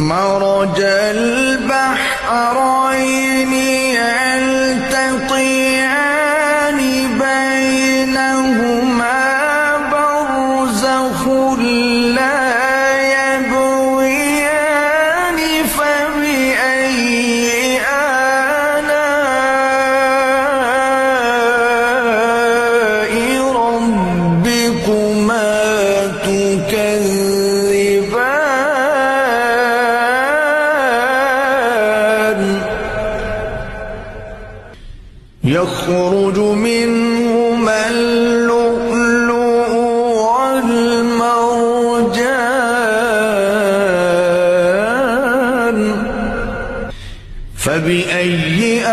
مرج البحرين يلتقيان بينهما برزخ لا يبغيان فبأي آلاء ربكما تكذبان يخرج منهما اللؤلؤ والمرجان فبأي